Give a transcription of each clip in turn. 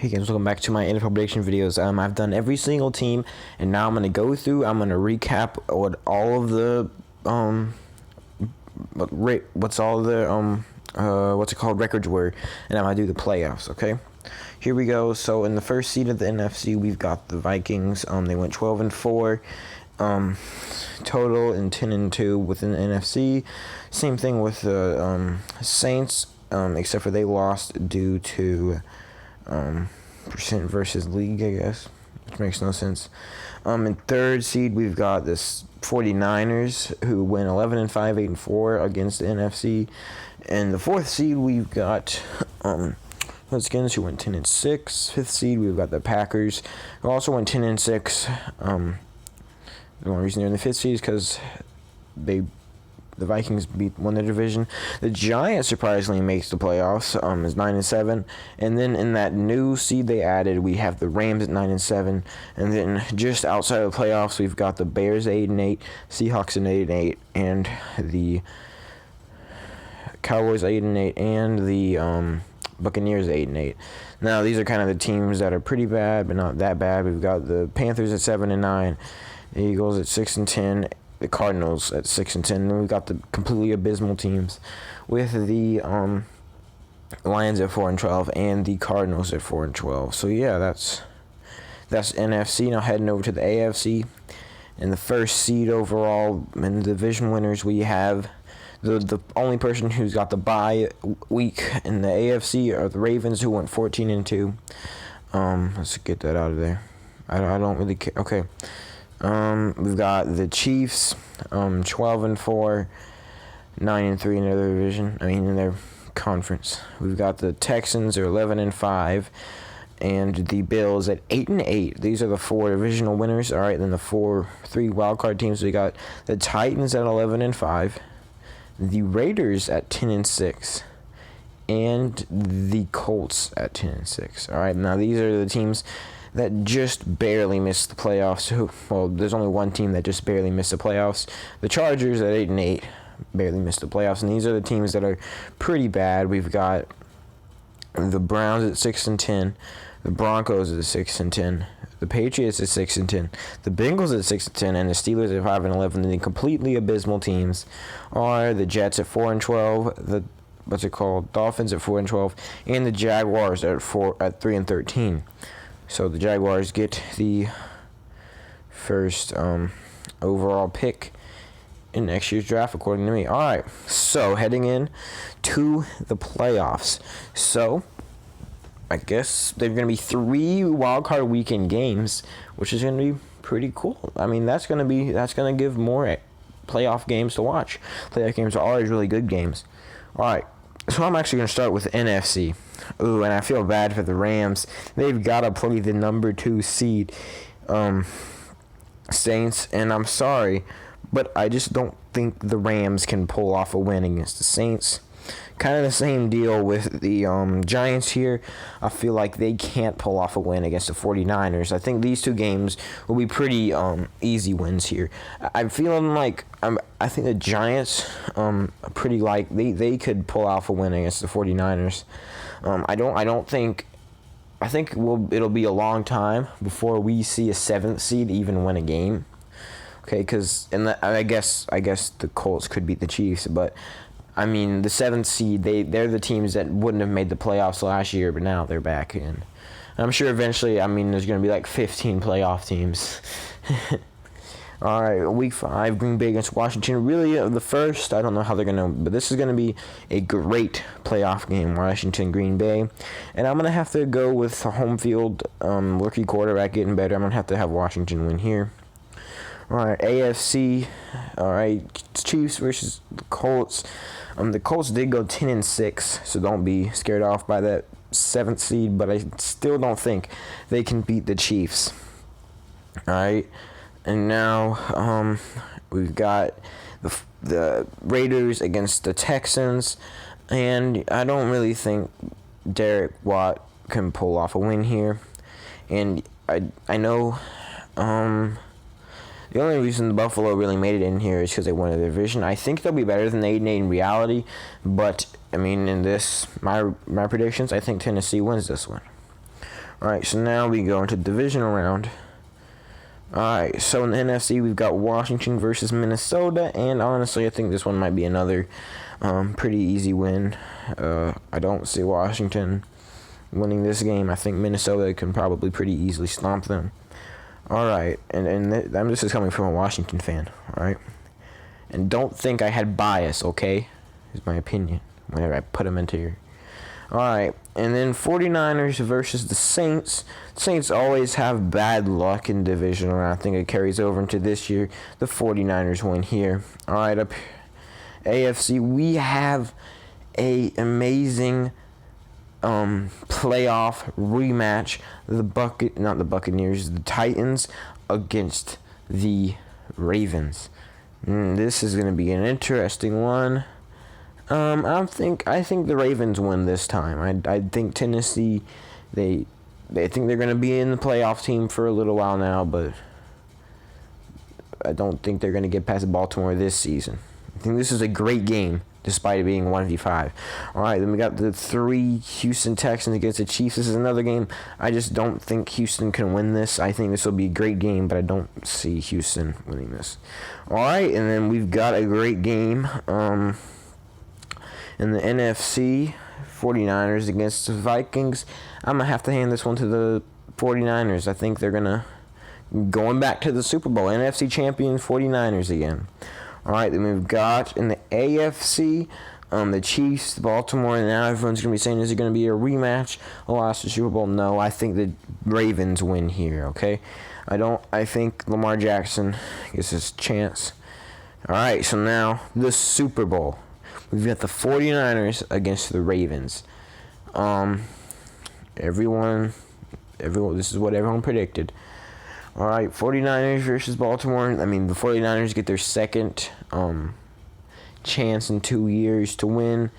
Hey guys, welcome back to my NFL prediction videos. I've done every single team, and now I'm gonna go through. I'm gonna recap what all of the records were, and I'm gonna do the playoffs. Okay, here we go. So in the first seed of the NFC, we've got the Vikings. They went 12-4, total, and 10-2 within the NFC. Same thing with the Saints, except for they lost due to percent versus league, I guess, which makes no sense. In third seed, we've got this 49ers, who went 11-5, 8-4 against the NFC. And the fourth seed, we've got Redskins, who went 10-6. Fifth seed, we've got the Packers, who also went 10-6. The only reason they're in the fifth seed is because the Vikings won their division. The Giants surprisingly makes the playoffs, is 9-7, and then in that new seed they added, we have the Rams at 9-7, and then just outside of the playoffs, we've got the Bears 8-8, Seahawks at 8-8, and the Cowboys 8-8, and the Buccaneers 8-8. Now these are kind of the teams that are pretty bad, but not that bad. We've got the Panthers at 7-9, the Eagles at 6-10. The Cardinals at 6-10. Then we've got the completely abysmal teams with the Lions at 4-12 and the Cardinals at 4-12. So yeah, that's NFC. Now heading over to the AFC. In the first seed overall in the division winners, we have the only person who's got the bye week in the AFC are the Ravens, who went 14-2. Let's get that out of there. I don't really care. Okay. We've got the Chiefs, 12-4, 9-3 in their division. In their conference. We've got the Texans, are 11-5, and the Bills at 8-8. These are the four divisional winners. All right, then the three wildcard teams. We got the Titans at 11-5, the Raiders at 10-6, and the Colts at 10-6. All right, now these are the teams that just barely missed the playoffs. Well, there's only one team that just barely missed the playoffs. The Chargers at 8-8 barely missed the playoffs, and these are the teams that are pretty bad. We've got the Browns at 6-10, the Broncos at 6-10, the Patriots at 6-10, the Bengals at 6-10, and the Steelers at 5-11. And the completely abysmal teams are the Jets at 4-12, the Dolphins at 4-12, and the Jaguars at 3-13. So the Jaguars get the first overall pick in next year's draft, according to me. All right, so heading in to the playoffs. So I guess there's going to be 3 wildcard weekend games, which is going to be pretty cool. That's going to give more playoff games to watch. Playoff games are always really good games. All right. So I'm actually going to start with NFC. Ooh, and I feel bad for the Rams. They've got to play the number 2 seed Saints, and I'm sorry, but I just don't think the Rams can pull off a win against the Saints. Kind of the same deal with the Giants here. I feel like they can't pull off a win against the 49ers. I think these two games will be pretty easy wins here. I'm feeling like I think the Giants they could pull off a win against the 49ers. I think it'll be a long time before we see a 7th seed even win a game. Okay, I guess the Colts could beat the Chiefs, but the 7th seed, they're the teams that wouldn't have made the playoffs last year, but now they're back in. And I'm sure eventually, there's going to be like 15 playoff teams. All right, week 5, Green Bay against Washington. Really, the first, I don't know how they're going to, but this is going to be a great playoff game, Washington, Green Bay. And I'm going to have to go with home field rookie quarterback getting better. I'm going to have Washington win here. All right, AFC. All right, Chiefs versus the Colts. The Colts did go 10-6, so don't be scared off by that 7th seed, but I still don't think they can beat the Chiefs. All right, and now we've got the Raiders against the Texans, and I don't really think Derek Watt can pull off a win here, and I know the only reason the Buffalo really made it in here is because they won the division. I think they'll be better than 8-8 in reality, but in this my predictions, I think Tennessee wins this one. All right, so now we go into divisional round. All right, so in the NFC, we've got Washington versus Minnesota, and honestly, I think this one might be another pretty easy win. I don't see Washington winning this game. I think Minnesota can probably pretty easily stomp them. All right, and this is coming from a Washington fan, all right? And don't think I had bias, okay? Is my opinion whenever I put them into here. All right, and then 49ers versus the Saints. Saints always have bad luck in divisional round. I think it carries over into this year. The 49ers win here. All right, up AFC, we have a amazing playoff rematch. The Titans against the Ravens. This is going to be an interesting one. I think the Ravens win this time. I think Tennessee, they think they're going to be in the playoff team for a little while now, but I don't think they're going to get past Baltimore this season. I think this is a great game, despite it being 1v5. All right, then we got the 3 Houston Texans against the Chiefs. This is another game. I just don't think Houston can win this. I think this will be a great game, but I don't see Houston winning this. All right, and then we've got a great game. In the NFC, 49ers against the Vikings. I'm going to have to hand this one to the 49ers. I think they're going back to the Super Bowl. NFC champion 49ers again. All right, then we've got in the AFC, the Chiefs, Baltimore, and now everyone's going to be saying, is it going to be a rematch? A loss to Super Bowl? No, I think the Ravens win here, okay? I think Lamar Jackson gets his chance. All right, so now the Super Bowl. We've got the 49ers against the Ravens. Everyone, this is what everyone predicted. All right, 49ers versus Baltimore. I mean, the 49ers get their second chance in 2 years to win,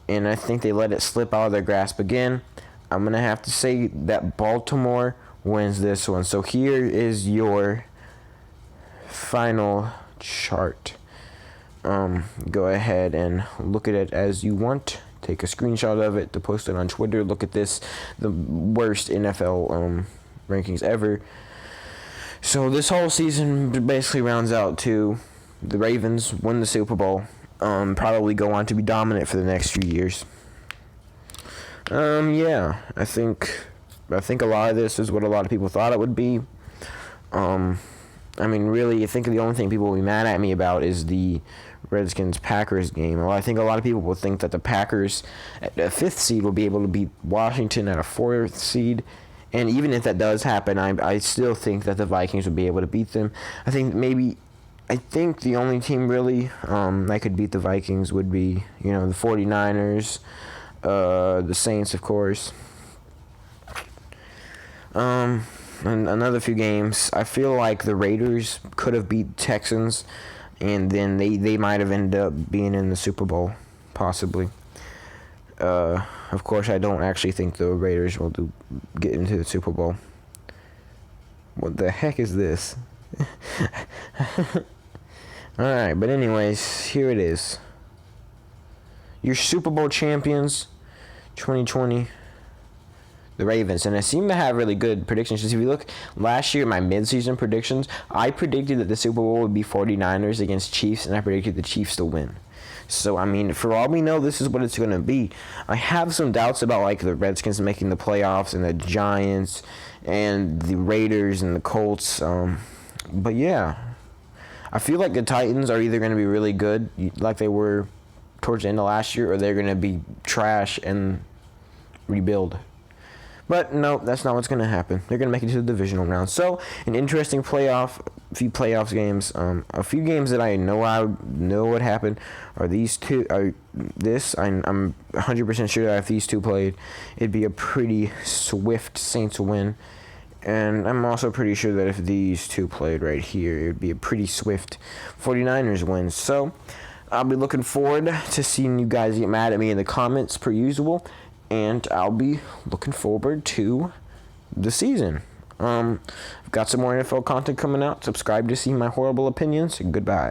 and I think they let it slip out of their grasp again. I'm going to have to say that Baltimore wins this one. So here is your final chart. Go ahead and look at it as you want. Take a screenshot of it to post it on Twitter. Look at this, the worst NFL rankings ever. So this whole season basically rounds out to the Ravens win the Super Bowl. Probably go on to be dominant for the next few years. Yeah, I think a lot of this is what a lot of people thought it would be. I mean, really, I think the only thing people will be mad at me about is the Redskins-Packers game. Well, I think a lot of people will think that the Packers at a 5th seed will be able to beat Washington at a 4th seed. And even if that does happen, I still think that the Vikings will be able to beat them. I think the only team really that could beat the Vikings would be, the 49ers, the Saints, of course. And another few games, I feel like the Raiders could have beat Texans, and then they might have ended up being in the Super Bowl, possibly. Of course, I don't actually think the Raiders will get into the Super Bowl. What the heck is this? Alright, but anyways, here it is. Your Super Bowl champions, 2020. The Ravens, and I seem to have really good predictions. Just if you look last year, my midseason predictions, I predicted that the Super Bowl would be 49ers against Chiefs, and I predicted the Chiefs to win. So, I mean, for all we know, this is what it's going to be. I have some doubts about, like, the Redskins making the playoffs and the Giants and the Raiders and the Colts. But, yeah, I feel like the Titans are either going to be really good, like they were towards the end of last year, or they're going to be trash and rebuild. But no, that's not what's going to happen. They're going to make it to the divisional round. So, an interesting few playoffs games. A few games that I know what happened are these two. I'm 100% sure that if these two played, it'd be a pretty swift Saints win. And I'm also pretty sure that if these two played right here, it'd be a pretty swift 49ers win. So, I'll be looking forward to seeing you guys get mad at me in the comments per usual. And I'll be looking forward to the season. I've got some more NFL content coming out. Subscribe to see my horrible opinions. Goodbye.